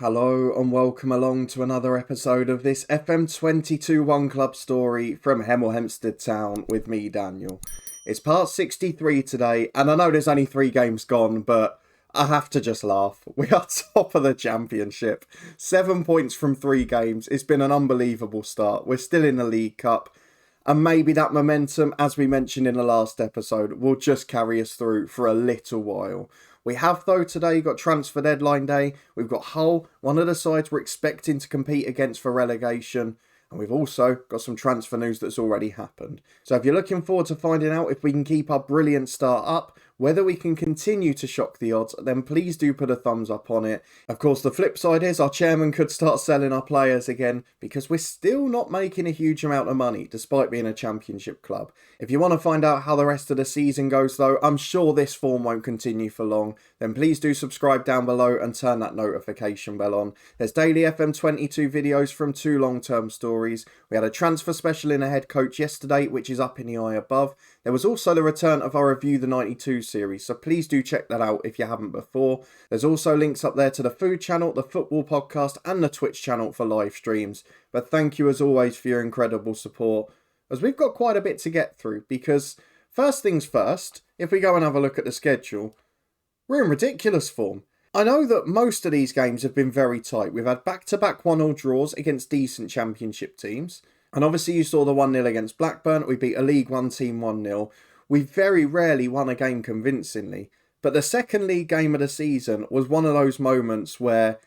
Hello and welcome along to another episode of this FM22 One Club story from Hemel Hempstead Town with me, Daniel. It's part 63 today, and I know there's only 3 games gone, but I have to just laugh. We are top of the championship. 7 points from 3 games. It's been an unbelievable start. We're still in the League Cup. And maybe that momentum, as we mentioned in the last episode, will just carry us through for a little while. We have, though, today got transfer deadline day. We've got Hull, one of the sides we're expecting to compete against for relegation. And we've also got some transfer news that's already happened. So if you're looking forward to finding out if we can keep our brilliant start up, whether we can continue to shock the odds, then please do put a thumbs up on it. Of course, the flip side is our chairman could start selling our players again because we're still not making a huge amount of money despite being a championship club. If you want to find out how the rest of the season goes though, I'm sure this form won't continue for long, then please do subscribe down below and turn that notification bell on. There's daily FM22 videos from 2 long-term stories. We had a transfer special in a head coach yesterday, which is up in the eye above. There was also the return of our Review the 92 series, so please do check that out if you haven't before. There's also links up there to the food channel, the football podcast and the Twitch channel for live streams. But thank you as always for your incredible support, as we've got quite a bit to get through, because first things first, if we go and have a look at the schedule, we're in ridiculous form. I know that most of these games have been very tight. We've had back-to-back 1-1 draws against decent championship teams. And obviously you saw the 1-0 against Blackburn. We beat a League One team 1-0. We very rarely won a game convincingly. But the second league game of the season was one of those moments where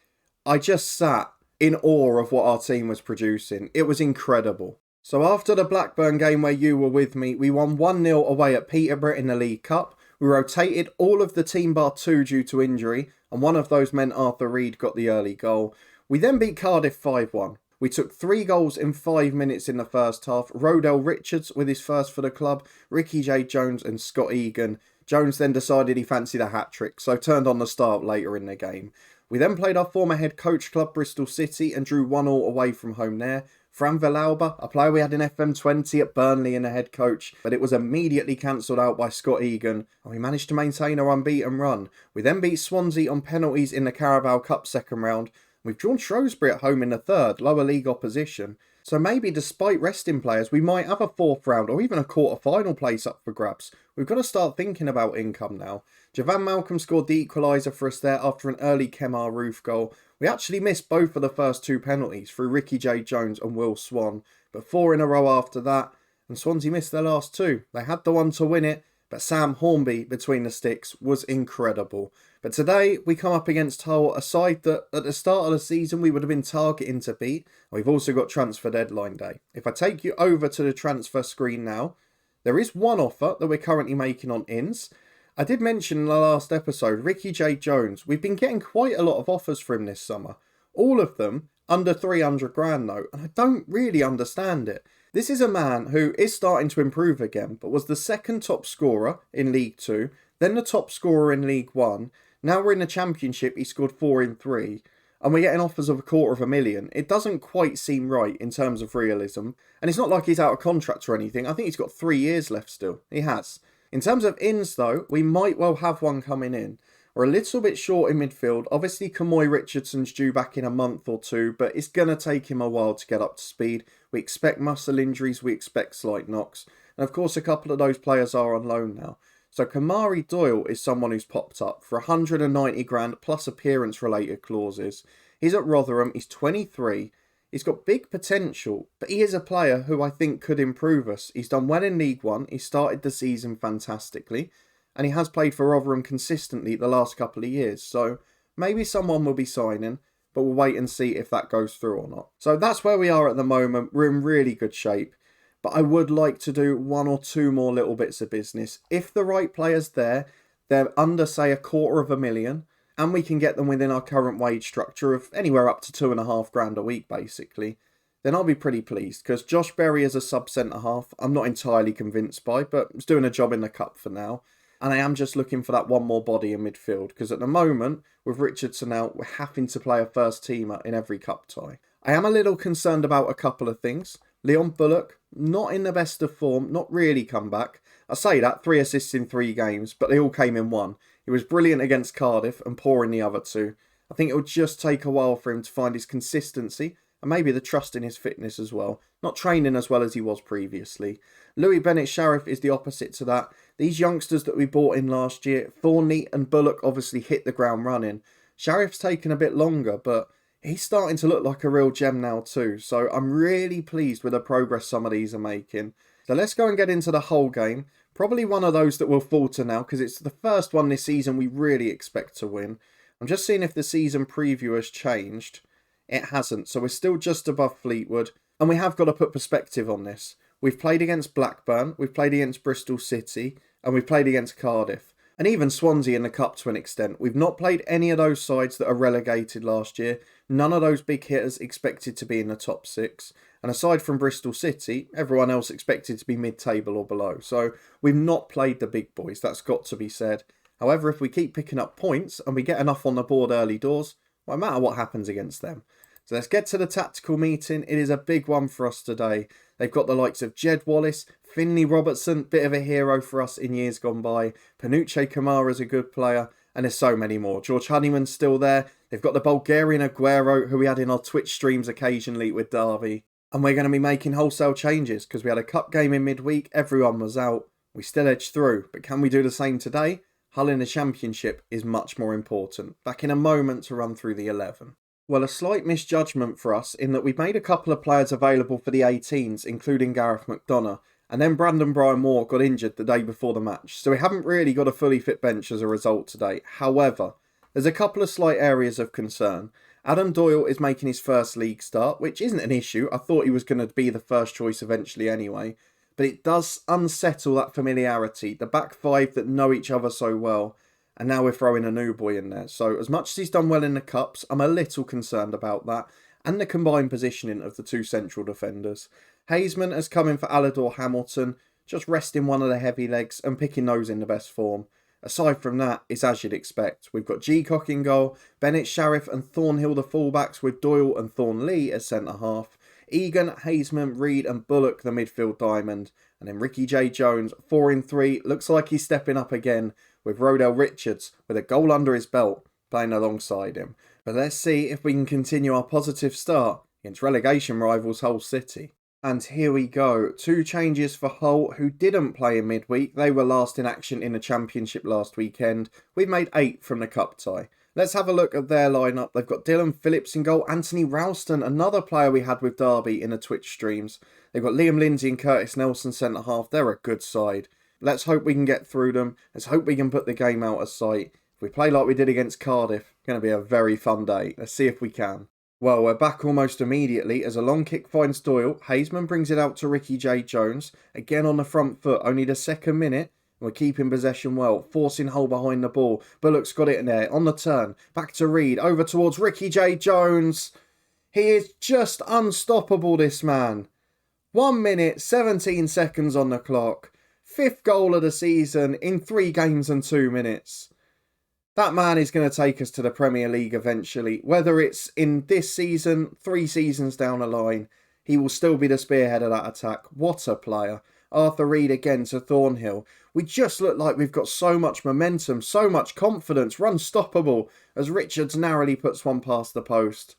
I just sat in awe of what our team was producing. It was incredible. So after the Blackburn game where you were with me, we won 1-0 away at Peterborough in the League Cup. We rotated all of the team bar 2 due to injury, and one of those meant Reid got the early goal. We then beat Cardiff 5-1. We took 3 goals in 5 minutes in the first half. Rodell Richards with his first for the club, Ricky J. Jones and Scott Egan. Jones then decided he fancied a hat-trick, so turned on the start later in the game. We then played our former head coach club Bristol City and drew 1-1 away from home there. Fran Villalba, a player we had in FM20 at Burnley in the head coach, but it was immediately cancelled out by Scott Egan, and we managed to maintain our unbeaten run. We then beat Swansea on penalties in the Carabao Cup second round. We've drawn Shrewsbury at home in the third, lower league opposition. So maybe despite resting players, we might have a 4th round or even a quarter-final place up for grabs. We've got to start thinking about income now. Javan Malcolm scored the equaliser for us there after an early Kemar Roof goal. We actually missed both of the first 2 penalties through Ricky J. Jones and Will Swan, but 4 in a row after that, and Swansea missed their last 2. They had the one to win it, but Sam Hornby between the sticks was incredible. But today, we come up against Hull, a side that at the start of the season we would have been targeting to beat. We've also got transfer deadline day. If I take you over to the transfer screen now, there is one offer that we're currently making on Inns. I did mention in the last episode, Ricky J. Jones. We've been getting quite a lot of offers for him this summer. All of them under 300 grand though, and I don't really understand it. This is a man who is starting to improve again, but was the 2nd top scorer in League 2, then the top scorer in League 1. Now we're in the Championship, he scored 4 in 3, and we're getting offers of $250,000. It doesn't quite seem right in terms of realism, and it's not like he's out of contract or anything. I think he's got 3 years left still. He has. In terms of ins though, we might well have one coming in. We're a little bit short in midfield. Obviously, Kamari Richardson's due back in a month or 2, but it's going to take him a while to get up to speed. We expect muscle injuries, we expect slight knocks. And of course, a couple of those players are on loan now. So Kamari Doyle is someone who's popped up for 190 grand plus appearance-related clauses. He's at Rotherham, he's 23. He's got big potential, but he is a player who I think could improve us. He's done well in League One, he started the season fantastically, and he has played for Rotherham consistently the last couple of years. So maybe someone will be signing, but we'll wait and see if that goes through or not. So that's where we are at the moment. We're in really good shape, but I would like to do 1 or 2 more little bits of business. If the right player's there, they're under, say, $250,000, and we can get them within our current wage structure of anywhere up to 2.5 grand a week, basically, then I'll be pretty pleased, because Josh Berry as a sub-centre-half, I'm not entirely convinced by, but he's doing a job in the cup for now. And I am just looking for that one more body in midfield, because at the moment, with Richardson out, we're having to play a first teamer in every cup tie. I am a little concerned about a couple of things. Leon Bullock, not in the best of form, not really come back. I say that, 3 assists in 3 games, but they all came in one. He was brilliant against Cardiff and poor in the other 2. I think it will just take a while for him to find his consistency and maybe the trust in his fitness as well. Not training as well as he was previously. Louis Bennett-Sharif is the opposite to that. These youngsters that we bought in last year, Thornley and Bullock obviously hit the ground running. Sharif's taken a bit longer, but he's starting to look like a real gem now too. So I'm really pleased with the progress some of these are making. So let's go and get into the whole game. Probably one of those that will falter now because it's the first one this season we really expect to win. I'm just seeing if the season preview has changed. It hasn't, so we're still just above Fleetwood. And we have got to put perspective on this. We've played against Blackburn, we've played against Bristol City, and we've played against Cardiff. And even Swansea in the Cup to an extent. We've not played any of those sides that are relegated last year. None of those big hitters expected to be in the top 6. And aside from Bristol City, everyone else expected to be mid-table or below. So we've not played the big boys, that's got to be said. However, if we keep picking up points and we get enough on the board early doors, well, no matter what happens against them. So let's get to the tactical meeting. It is a big one for us today. They've got the likes of Jed Wallace, Finlay Robertson, bit of a hero for us in years gone by. Panuche Kamara's a good player, and there's so many more. George Honeyman's still there. They've got the Bulgarian Aguero, who we had in our Twitch streams occasionally with Derby. And we're going to be making wholesale changes because we had a cup game in midweek. Everyone was out. We still edged through, but can we do the same today? Hull in the Championship is much more important. Back in a moment to run through the 11. Well, a slight misjudgment for us in that we made a couple of players available for the 18s, including Gareth McDonough, and then Brandon Bryan Moore got injured the day before the match, so we haven't really got a fully fit bench as a result today. However, there's a couple of slight areas of concern. Adam Doyle is making his first league start, which isn't an issue. I thought he was going to be the first choice eventually anyway, but it does unsettle that familiarity, the back five that know each other so well. And now we're throwing a new boy in there. So as much as he's done well in the Cups, I'm a little concerned about that. And the combined positioning of the two central defenders. Haseman has come in for Alador Hamilton, just resting one of the heavy legs and picking those in the best form. Aside from that, it's as you'd expect. We've got G-Cock in goal, Bennett-Sharif and Thornhill the fullbacks with Doyle and Thornley as centre-half. Egan, Haseman, Reid and Bullock the midfield diamond. And then Ricky J. Jones, 4 in 3, looks like he's stepping up again, with Rodell Richards with a goal under his belt playing alongside him. But let's see if we can continue our positive start against relegation rivals Hull City. And here we go. 2 changes for Hull, who didn't play in midweek. They were last in action in the Championship last weekend. We've made 8 from the cup tie. Let's have a look at their lineup. They've got Dylan Phillips in goal, Anthony Ralston, another player we had with Derby in the Twitch streams. They've got Liam Lindsay and Curtis Nelson centre-half. They're a good side. Let's hope we can get through them. Let's hope we can put the game out of sight. If we play like we did against Cardiff, it's going to be a very fun day. Let's see if we can. Well, we're back almost immediately as a long kick finds Doyle. Haseman brings it out to Ricky J. Jones. Again on the front foot, only the second minute. We're keeping possession well, forcing Hull behind the ball. Bullock's got it in there, on the turn. Back to Reid, over towards Ricky J. Jones. He is just unstoppable, this man. 1 minute, 17 seconds on the clock. 5th goal of the season in 3 games and 2 minutes. That man is going to take us to the Premier League eventually. Whether it's in this season, 3 seasons down the line, he will still be the spearhead of that attack. What a player. Arthur Reid again to Thornhill. We just look like we've got so much momentum, so much confidence. We're unstoppable as Richards narrowly puts one past the post.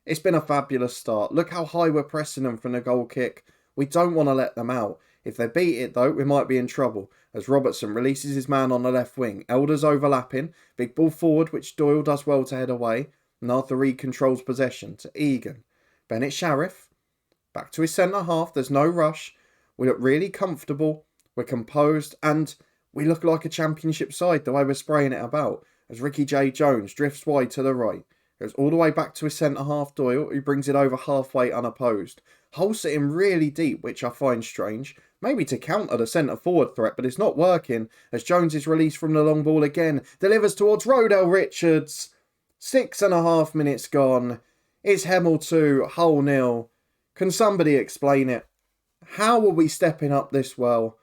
It's been a fabulous start. Look how high we're pressing them from the goal kick. We don't want to let them out. If they beat it though, we might be in trouble, as Robertson releases his man on the left wing. Elder's overlapping, big ball forward which Doyle does well to head away, and Arthur Reid controls possession to Egan. Bennett-Sharif, back to his centre-half, there's no rush. We look really comfortable, we're composed, and we look like a Championship side the way we're spraying it about, as Ricky J. Jones drifts wide to the right. Goes all the way back to his centre-half Doyle, who brings it over halfway unopposed. Hull sitting really deep, which I find strange. Maybe to counter the centre-forward threat, but it's not working, as Jones is released from the long ball again. Delivers towards Rodell Richards. 6.5 minutes gone. It's Hemel 2, Hull 0. Can somebody explain it? How are we stepping up this well?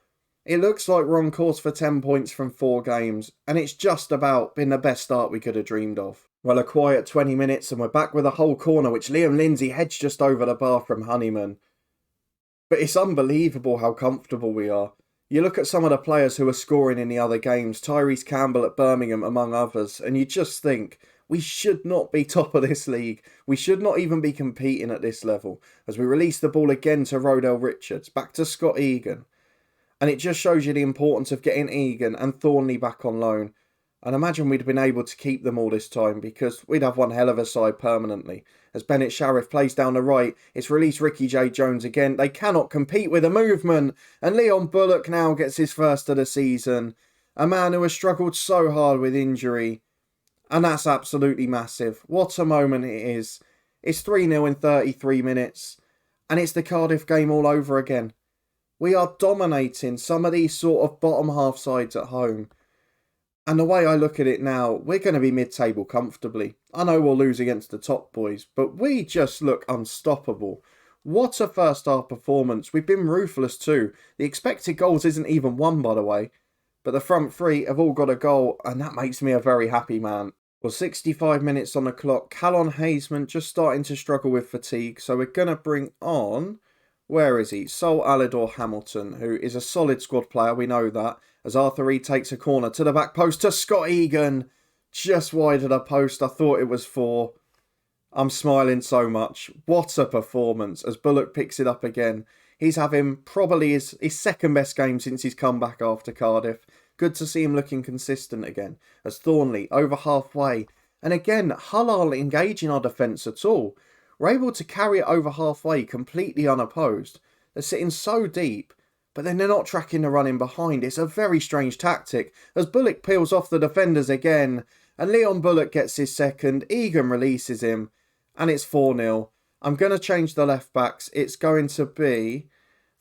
It looks like we're on course for 10 points from 4 games, and it's just about been the best start we could have dreamed of. Well, a quiet 20 minutes and we're back with a whole corner which Liam Lindsay heads just over the bar from Honeyman. But it's unbelievable how comfortable we are. You look at some of the players who are scoring in the other games, Tyrese Campbell at Birmingham among others, and you just think, We should not be top of this league. We should not even be competing at this level. As we release the ball again to Rodell Richards, back to Scott Egan. And it just shows you the importance of getting Egan and Thornley back on loan. And imagine we'd been able to keep them all this time, because we'd have one hell of a side permanently. As Bennett Sharif plays down the right, it's released Ricky J. Jones again. They cannot compete with the movement. And Leon Bullock now gets his first of the season. A man who has struggled so hard with injury. And that's absolutely massive. What a moment it is. It's 3-0 in 33 minutes. And it's the Cardiff game all over again. We are dominating some of these sort of bottom half sides at home. And the way I look at it now, we're going to be mid-table comfortably. I know we'll lose against the top boys, but we just look unstoppable. What a first half performance. We've been ruthless too. The expected goals isn't even one, by the way. But the front three have all got a goal, and that makes me a very happy man. Well, 65 minutes on the clock. Callum Hazeman just starting to struggle with fatigue, so we're going to bring on... Where is he? Sol Alidor Hamilton, who is a solid squad player, we know that. As Arthur Reid takes a corner to the back post to Scott Egan. Just wide of the post, I thought it was 4. I'm smiling so much. What a performance as Bullock picks it up again. He's having probably his second best game since he's come back after Cardiff. Good to see him looking consistent again. As Thornley over halfway. And again, Hull aren't engaging our defence at all. We're able to carry it over halfway completely unopposed. They're sitting so deep, but then they're not tracking the run in behind. It's a very strange tactic as Bullock peels off the defenders again. And Leon Bullock gets his second. Egan releases him. And it's 4-0. I'm going to change the left backs. It's going to be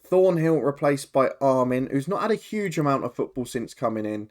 Thornhill replaced by Armin, who's not had a huge amount of football since coming in.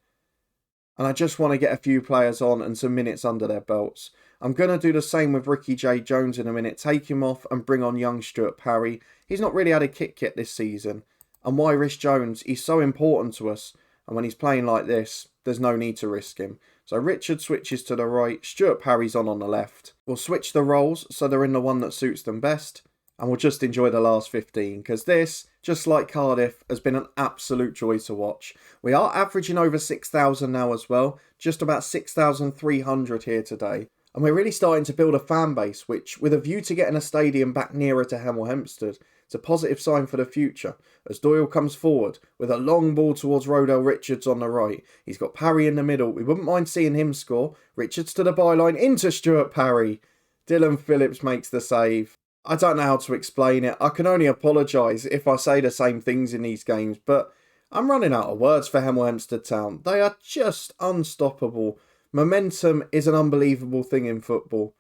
And I just want to get a few players on and some minutes under their belts. I'm going to do the same with Ricky J. Jones in a minute. Take him off and bring on young Stuart Parry. He's not really had a kick yet this season. And why risk Jones? He's so important to us. And when he's playing like this, there's no need to risk him. So Richard switches to the right. Stuart Parry's on the left. We'll switch the roles so they're in the one that suits them best. And we'll just enjoy the last 15. Because this, just like Cardiff, has been an absolute joy to watch. We are averaging over 6,000 now as well. Just about 6,300 here today. And we're really starting to build a fan base, which, with a view to getting a stadium back nearer to Hemel Hempstead, it's a positive sign for the future. As Doyle comes forward with a long ball towards Rodell Richards on the right. He's got Parry in the middle. We wouldn't mind seeing him score. Richards to the byline into Stuart Parry. Dylan Phillips makes the save. I don't know how to explain it. I can only apologise if I say the same things in these games, but I'm running out of words for Hemel Hempstead Town. They are just unstoppable. Momentum is an unbelievable thing in football.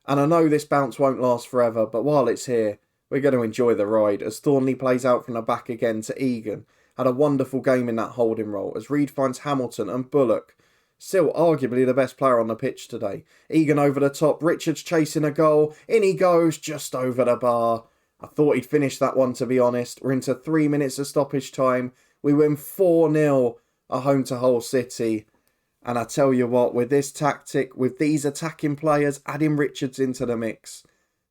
And I know this bounce won't last forever, but while it's here, we're going to enjoy the ride as Thornley plays out from the back again to Egan. Had a wonderful game in that holding role as Reid finds Hamilton and Bullock. Still arguably the best player on the pitch today. Egan over the top, Richards chasing a goal. In he goes, just over the bar. I thought he'd finish that one, to be honest. We're into 3 minutes of stoppage time. We win 4-0 at home to Hull City. And I tell you what, with this tactic, with these attacking players, adding Richards into the mix,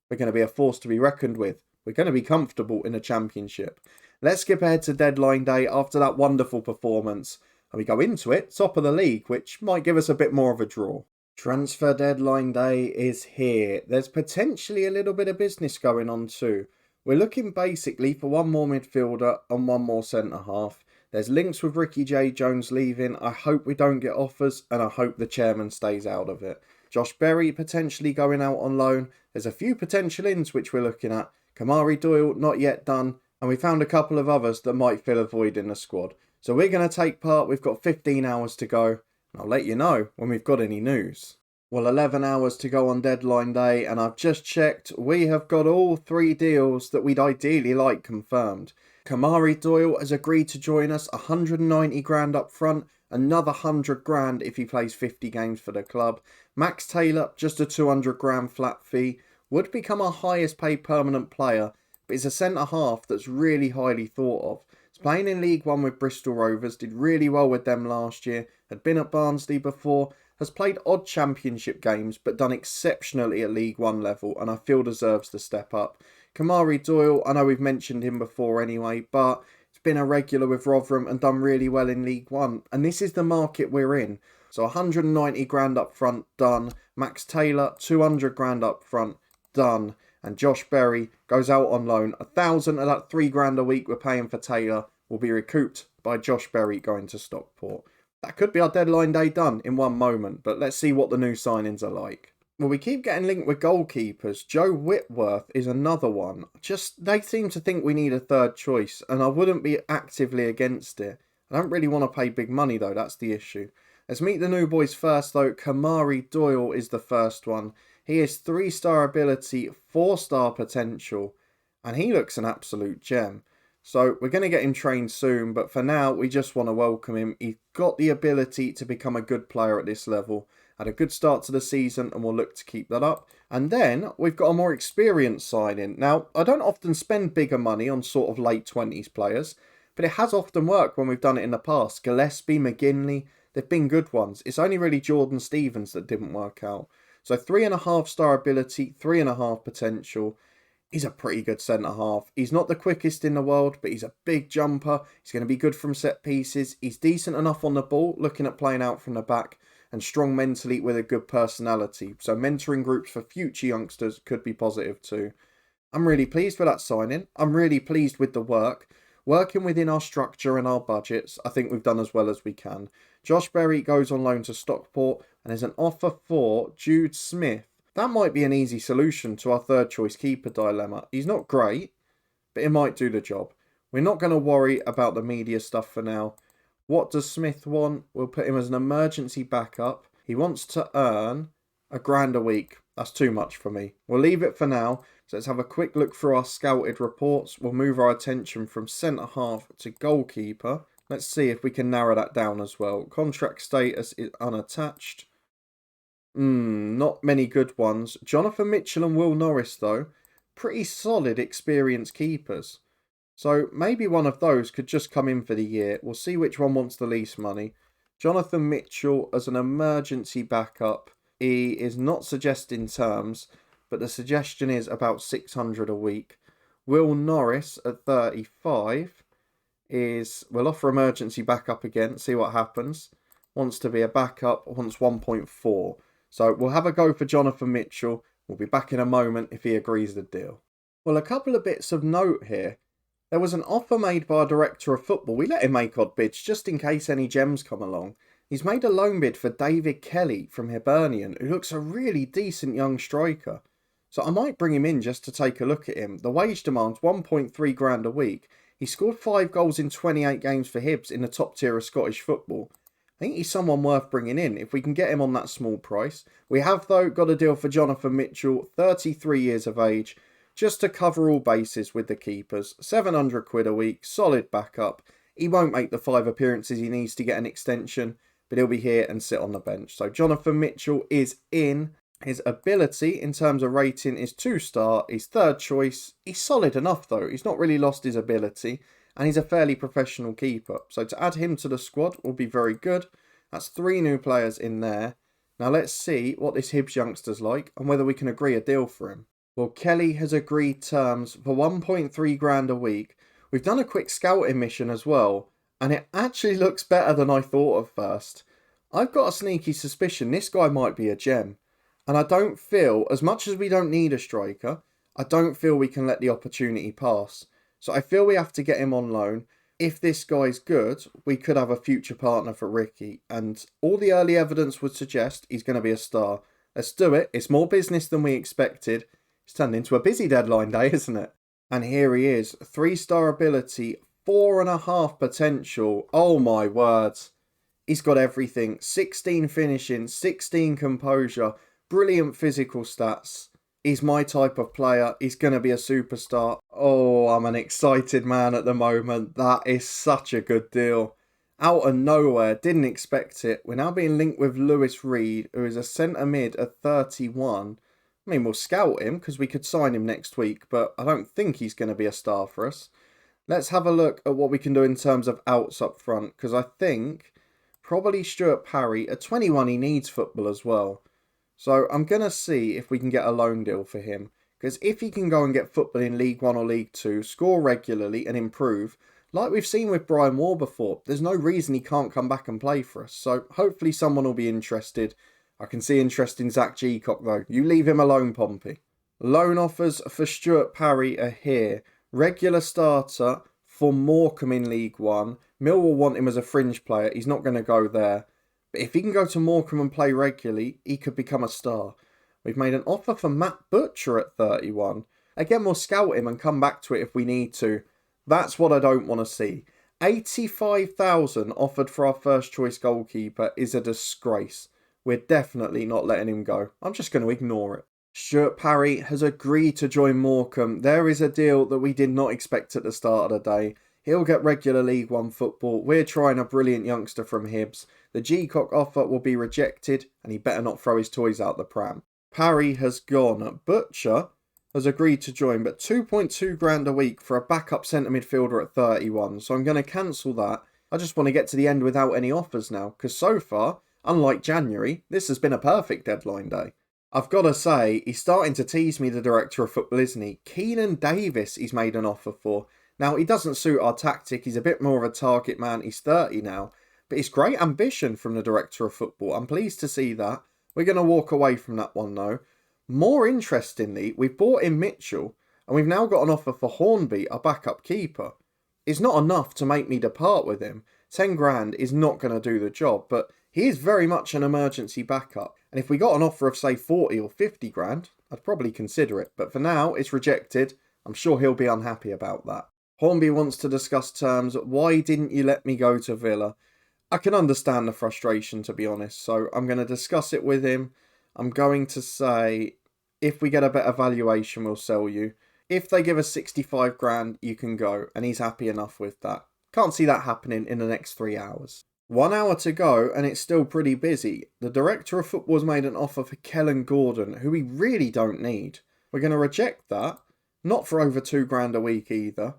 we're going to be a force to be reckoned with. We're going to be comfortable in the Championship. Let's skip ahead to deadline day after that wonderful performance. And we go into it, top of the league, which might give us a bit more of a draw. Transfer deadline day is here. There's potentially a little bit of business going on too. We're looking basically for one more midfielder and one more centre-half. There's links with Ricky J. Jones leaving. I hope we don't get offers and I hope the chairman stays out of it. Josh Berry potentially going out on loan. There's a few potential ins which we're looking at. Kamari Doyle not yet done. And we found a couple of others that might fill a void in the squad. So we're going to take part. We've got 15 hours to go. And I'll let you know when we've got any news. Well, 11 hours to go on deadline day. And I've just checked. We have got all 3 deals that we'd ideally like confirmed. Kamari Doyle has agreed to join us, 190 grand up front, another 100 grand if he plays 50 games for the club. Max Taylor, just a 200 grand flat fee, would become our highest paid permanent player, but is a centre-half that's really highly thought of. He's playing in League One with Bristol Rovers, did really well with them last year, had been at Barnsley before, has played odd Championship games, but done exceptionally at League One level, and I feel deserves the step up. Kamari Doyle, I know we've mentioned him before anyway, but he's been a regular with Rotherham and done really well in League One. And this is the market we're in. So 190 grand up front, done. Max Taylor, 200 grand up front, done. And Josh Berry goes out on loan. 1,000 of that 3 grand a week we're paying for Taylor will be recouped by Josh Berry going to Stockport. That could be our deadline day done in one moment, but let's see what the new signings are like. Well, we keep getting linked with goalkeepers. Joe Whitworth is another one. They seem to think we need a third choice, and I wouldn't be actively against it. I don't really want to pay big money, though. That's the issue. Let's meet the new boys first, though. Kamari Doyle is the first one. He is 3-star ability, 4-star potential, and he looks an absolute gem. So we're going to get him trained soon, but for now, we just want to welcome him. He's got the ability to become a good player at this level. Had a good start to the season, and we'll look to keep that up. And then we've got a more experienced signing. Now, I don't often spend bigger money on sort of late 20s players, but it has often worked when we've done it in the past. Gillespie, McGinley, they've been good ones. It's only really Jordan Stevens that didn't work out. So 3.5-star ability, 3.5 potential. He's a pretty good centre-half. He's not the quickest in the world, but he's a big jumper. He's going to be good from set pieces. He's decent enough on the ball, looking at playing out from the back, and strong mentally with a good personality. So mentoring groups for future youngsters could be positive too. I'm really pleased with that signing. I'm really pleased with the work. Working within our structure and our budgets, I think we've done as well as we can. Josh Berry goes on loan to Stockport, and there's an offer for Jude Smith. That might be an easy solution to our third choice keeper dilemma. He's not great, but it might do the job. We're not going to worry about the media stuff for now. What does Smith want? We'll put him as an emergency backup. He wants to earn £1,000 a week. That's too much for me. We'll leave it for now. So let's have a quick look through our scouted reports. We'll move our attention from centre-half to goalkeeper. Let's see if we can narrow that down as well. Contract status is unattached. Not many good ones. Jonathan Mitchell and Will Norris, though. Pretty solid, experienced keepers. So maybe one of those could just come in for the year. We'll see which one wants the least money. Jonathan Mitchell as an emergency backup. He is not suggesting terms, but the suggestion is about 600 a week. Will Norris at 35 is, we'll offer emergency backup again, see what happens. Wants to be a backup, wants 1.4. So we'll have a go for Jonathan Mitchell. We'll be back in a moment if he agrees the deal. Well, a couple of bits of note here. There was an offer made by a director of football. We let him make odd bids just in case any gems come along. He's made a loan bid for David Kelly from Hibernian, who looks a really decent young striker. So I might bring him in just to take a look at him. The wage demand's 1.3 grand a week. He scored 5 goals in 28 games for Hibs in the top tier of Scottish football. I think he's someone worth bringing in if we can get him on that small price. We have, though, got a deal for Jonathan Mitchell, 33 years of age, just to cover all bases with the keepers. 700 quid a week, solid backup. He won't make the 5 appearances he needs to get an extension, but he'll be here and sit on the bench. So Jonathan Mitchell is in. His ability in terms of rating is 2-star. He's third choice. He's solid enough though. He's not really lost his ability. And he's a fairly professional keeper. So to add him to the squad will be very good. That's 3 new players in there. Now let's see what this Hibs youngster's like and whether we can agree a deal for him. Well, Kelly has agreed terms for 1.3 grand a week. We've done a quick scouting mission as well. And it actually looks better than I thought at first. I've got a sneaky suspicion this guy might be a gem. And I don't feel, as much as we don't need a striker, I don't feel we can let the opportunity pass. So I feel we have to get him on loan. If this guy's good, we could have a future partner for Ricky. And all the early evidence would suggest he's going to be a star. Let's do it. It's more business than we expected. It's turned into a busy deadline day, isn't it? And here he is. 3-star ability, 4.5 potential. Oh my words. He's got everything. 16 finishing, 16 composure, brilliant physical stats. He's my type of player. He's going to be a superstar. Oh, I'm an excited man at the moment. That is such a good deal. Out of nowhere, didn't expect it. We're now being linked with Reid, who is a centre mid at 31. I mean, we'll scout him because we could sign him next week, but I don't think he's going to be a star for us. Let's have a look at what we can do in terms of outs up front, because I think probably Stuart Parry, at 21 he needs football as well. So I'm going to see if we can get a loan deal for him. Because if he can go and get football in League 1 or League 2, score regularly and improve, Like we've seen with Brian Moore before, there's no reason he can't come back and play for us, so hopefully someone will be interested. I can see interest in Zach Geacock though. You leave him alone, Pompey. Loan offers for Stuart Parry are here. Regular starter for Morkum in League One. Millwall want him as a fringe player. He's not going to go there. But if he can go to Morkum and play regularly, he could become a star. We've made an offer for Matt Butcher at 31. Again, we'll scout him and come back to it if we need to. That's what I don't want to see. 85,000 offered for our first choice goalkeeper is a disgrace. We're definitely not letting him go. I'm just going to ignore it. Stuart Parry has agreed to join Morkum. There is a deal that we did not expect at the start of the day. He'll get regular League One football. We're trying a brilliant youngster from Hibs. The Geacock offer will be rejected and he better not throw his toys out the pram. Parry has gone. Butcher has agreed to join, but 2.2 grand a week for a backup centre midfielder at 31. So I'm going to cancel that. I just want to get to the end without any offers now, because so far, unlike January, this has been a perfect deadline day. I've got to say, he's starting to tease me, the director of football, isn't he? Keenan Davis he's made an offer for. Now, he doesn't suit our tactic. He's a bit more of a target man. He's 30 now. But it's great ambition from the director of football. I'm pleased to see that. We're going to walk away from that one, though. More interestingly, we've bought in Mitchell, and we've now got an offer for Hornby, our backup keeper. It's not enough to make me depart with him. 10 grand is not going to do the job, but he is very much an emergency backup. And if we got an offer of, say, 40 or 50 grand, I'd probably consider it. But for now, it's rejected. I'm sure he'll be unhappy about that. Hornby wants to discuss terms. Why didn't you let me go to Villa? I can understand the frustration, to be honest. So I'm going to discuss it with him. I'm going to say, if we get a better valuation, we'll sell you. If they give us 65 grand, you can go. And he's happy enough with that. Can't see that happening in the next 3 hours. 1 hour to go and it's still pretty busy. The director of football has made an offer for Kellen Gordon, who we really don't need. We're going to reject that. Not for over 2 grand a week either.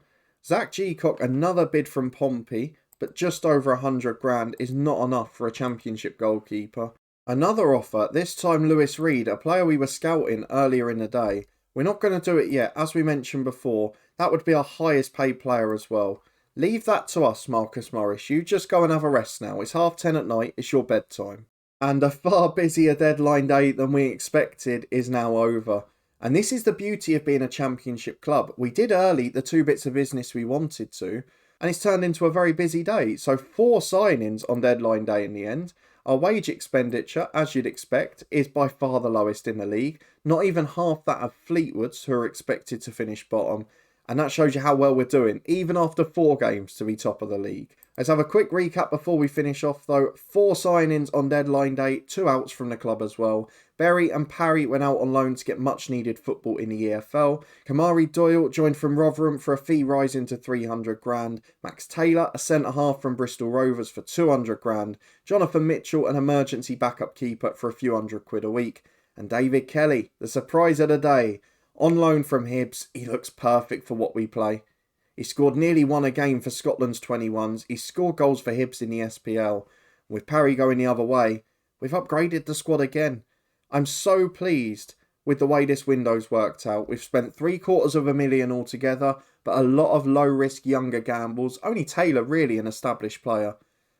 Zach Geacock, another bid from Pompey, but just over 100 grand is not enough for a championship goalkeeper. Another offer, this time Reid, a player we were scouting earlier in the day. We're not going to do it yet, as we mentioned before. That would be our highest paid player as well. Leave that to us, Marcus Morris. You just go and have a rest now. It's 10:30 at night. It's your bedtime. And a far busier deadline day than we expected is now over. And this is the beauty of being a championship club. We did early the 2 bits of business we wanted to, and it's turned into a very busy day. So 4 signings on deadline day in the end. Our wage expenditure, as you'd expect, is by far the lowest in the league. Not even half that of Fleetwood's, who are expected to finish bottom. And that shows you how well we're doing, even after 4 games to be top of the league. Let's have a quick recap before we finish off though. 4 signings on deadline day, 2 outs from the club as well. Berry and Parry went out on loan to get much needed football in the EFL. Kamari Doyle joined from Rotherham for a fee rising to 300 grand. Max Taylor, a centre half from Bristol Rovers for 200 grand. Jonathan Mitchell, an emergency backup keeper for a few £100 a week. And David Kelly, the surprise of the day. On loan from Hibs, he looks perfect for what we play. He scored nearly 1 a game for Scotland's 21s. He scored goals for Hibs in the SPL. With Parry going the other way, we've upgraded the squad again. I'm so pleased with the way this window's worked out. We've spent $750,000 altogether, but a lot of low-risk younger gambles. Only Taylor really an established player.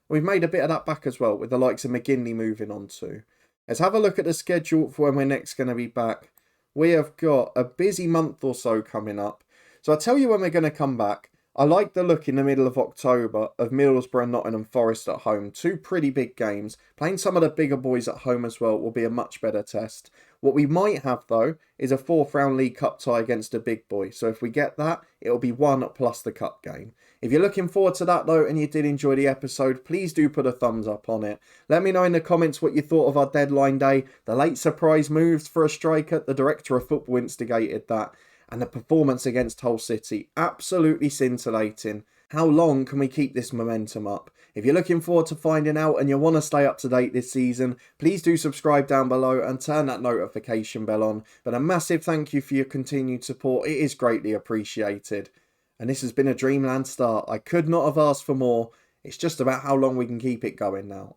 We've made a bit of that back as well, with the likes of McGinley moving on too. Let's have a look at the schedule for when we're next going to be back. We have got a busy month or so coming up. So I'll tell you when we're going to come back. I like the look in the middle of October of Middlesbrough and Nottingham Forest at home. 2 pretty big games. Playing some of the bigger boys at home as well will be a much better test. What we might have though is a 4th round League Cup tie against a big boy. So if we get that, it'll be 1 plus the cup game. If you're looking forward to that though and you did enjoy the episode, please do put a thumbs up on it. Let me know in the comments what you thought of our deadline day. The late surprise moves for a striker. The director of football instigated that. And the performance against Hull City, absolutely scintillating. How long can we keep this momentum up? If you're looking forward to finding out and you want to stay up to date this season, please do subscribe down below and turn that notification bell on. But a massive thank you for your continued support. It is greatly appreciated. And this has been a dreamland start. I could not have asked for more. It's just about how long we can keep it going now.